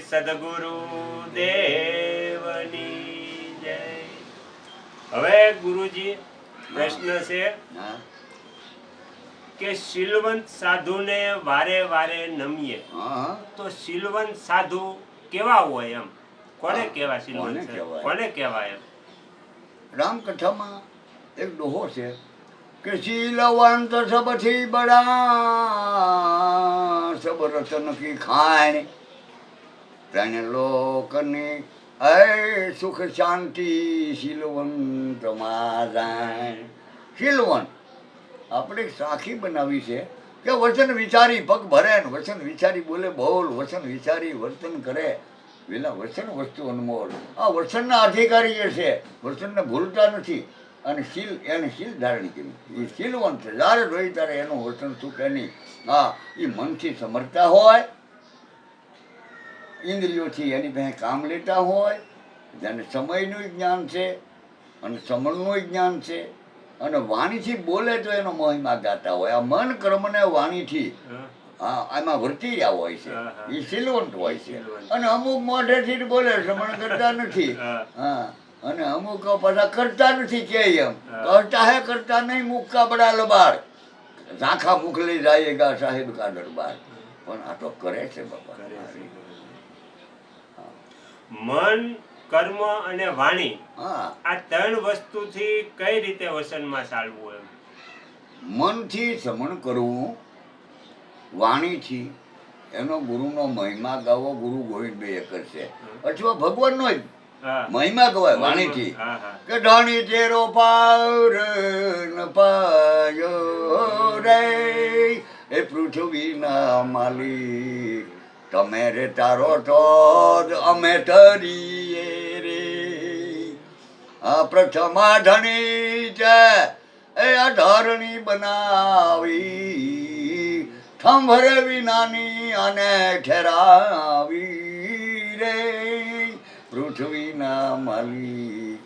સદગુરુ દેવની જય. હવે ગુરુજી પ્રશ્ન છે કે શીલવંત સાધુને વારે વારે નમીએ તો શીલવંત સાધુ કેવા હોય? એમ કોને કહેવાય? શીલવંત કોને કહેવાય? એમ રામકથામાં એક દોહો છે કે શીલવંત સબથી બડા સબ રતન કી ખાણ તને લોકની સુખ શાંતિ શીલવંત મારા. શીલવંત આપણે સાખી બનાવી છે કે વચન વિચારી પગ ભરે ને વચન વિચારી બોલે બોલ, વચન વિચારી વર્તન કરે પેલા વચન વસ્તુ અનમોલ. આ વચનના અધિકારી એ છે, વચનને ભૂલતા નથી અને શીલ એને શીલ ધારણ કરી. એ શીલવંત જ્યારે જોઈ ત્યારે એનું વચન ચૂકે નહીં. હા, એ મનથી સમજતા હોય, ઇન્દ્રિયોથી એની પાસે કામ લેતા હોય, જેને સમયનું જ્ઞાન છે અને સમયનું જ્ઞાન છે અને વાણીથી બોલે તો એનો મહિમા ગાતા હોય. આ મન કર્મને વાણીથી હા આમાં વર્તી રહ્યા હોય છે, એ શીલવંત હોય છે. અને અમુક મોઢેથી બોલે શ્રવણ કરતા નથી. હા, અને અમુક પાછા કરતા નથી કે એમ કરતા હે કરતા નહીં મુક્કા બડા લબાડ ઝાંખા મુખ લઈ જાયેગા સાહેબ કા દરબાર. પણ આ તો કરે છે બાપા. મન, કર્મ અને વાણી આ ત્રણ વસ્તુથી કઈ રીતે વસનમાં ચાલવું? એમ મનથી સમણ કરવું, વાણીથી એનો ગુરુનો મહિમા ગાવો, ગુરુ ગોવિંદ બે કરશે અથવા ભગવાનનો જ મહિમા ગવાય વાણીથી કે ઢાણી તેરો પાર ન પાયો રે એ પૃથ્વીના માલિક તમે રે તારો તો અમે તરીએ રે. આ પ્રથમા ધણી છે એ આ ધરણી બનાવી થંભરે વિનાની અને ઠેરાવી રે પૃથ્વીના માલિક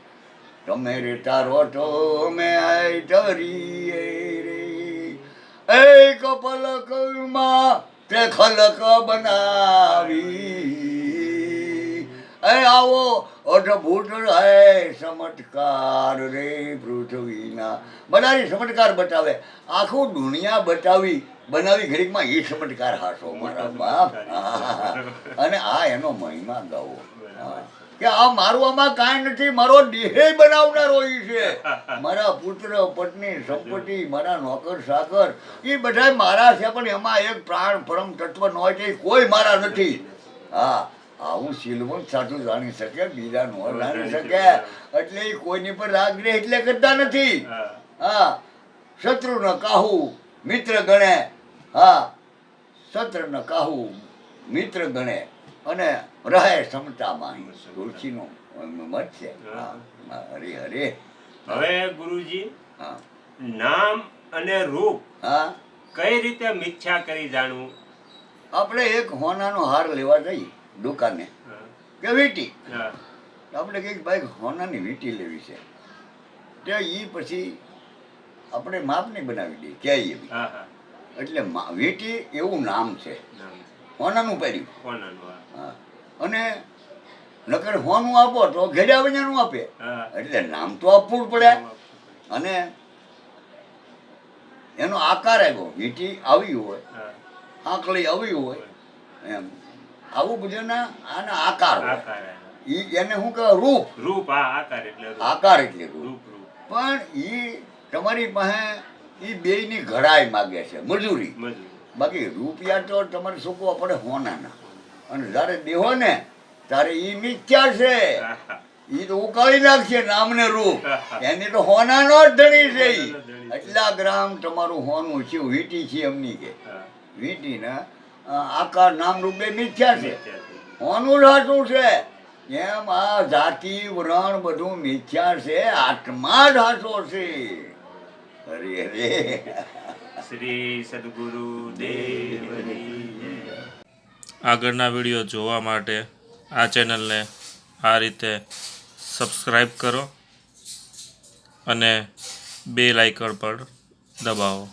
તમે રે તારો તો અમે તરીએ રે. એક પલકમાં તે ખલક બનાવી એ આવો અદભુત હે ચમત્કાર રે પૃથ્વીના. બધાની ચમત્કાર બતાવે, આખું દુનિયા બનાવી ઘડીકમાં એ ચમત્કાર હાસો મારા બાપ. અને આ એનો મહિમા ગાવો કે આ મારું આમાં કાંઈ નથી, મારો દેહ બનાવનારો એ છે. મારા પુત્ર પત્ની સંપત્તિ મારા નોકર સાકર એ બધા મારા છે, પણ એમાં એક પ્રાણ પરમ તત્વ ન હોય તે કોઈ મારા નથી. હા, આવું શીલવંત સાધુ જાણી શકે, બીજા ન જાણી શકે. એટલે એ કોઈની પર રાગ રે એટલે કરતા નથી. હા, શત્રુ ન કાહુ મિત્ર ગણે. હા, શત્રુ ન કાહુ મિત્ર ગણે અને રહે ક્ષમતામાં. તુલસીનો મત છે. હરે હરે. હવે ગુરુજી નામ અને રૂપ કઈ રીતે મિથ્યા કરી જાણવું? આપણે એક હોનાનો હાર લેવા જઈએ દુકાને કે વીંટી, આપણે કઈક ભાઈ હોનાની વીંટી લેવી છે, તે એ પછી આપણે માપ નહીં બનાવી દઈએ ક્યાંય એવી. એટલે વીંટી એવું નામ છે, હોનાનું પડ્યું. હા, અને નકર હોનું આપો તો ઘેડા વજાનું આપે, એટલે નામ તો આપવું જ પડે. અને એનો આકાર આવ્યો, વીંટી આવી હોય, આંકડી આવી હોય, એમ આવું બધું આના આકાર હોય. એને શું કહેવાય? રૂપ. રૂપ આકાર એટલે રૂપ. પણ એ તમારી પાસે એ બેયની ઘડાઈ માગે છે, મજૂરી. બાકી રૂપિયા તો તમારે ચૂકવવા પડે હોનાના. અને જ્યારે દેહો ને ત્યારે એ મિથ્યા છે, એ તો ઉકાળી નાખશે નામને રૂપ. એની તો હોનાનો જ ધણી છે. એટલા ગ્રામ તમારું હોનું છે, વીંટી છે એમની કે વીંટીના આકાર નામ રૂપ બે મિથ્યા છે, હોનું સાચું છે. એમ આ જાતિ વ્રણ બધું મિથ્યા છે, આત્મા જ સાચો છે. હરે હરે. શ્રી સદગુરુ દેવની. આગળના વિડીયો જોવા માટે આ ચેનલને આ રીતે સબસ્ક્રાઈબ કરો અને બેલ આઇકન પર દબાવો.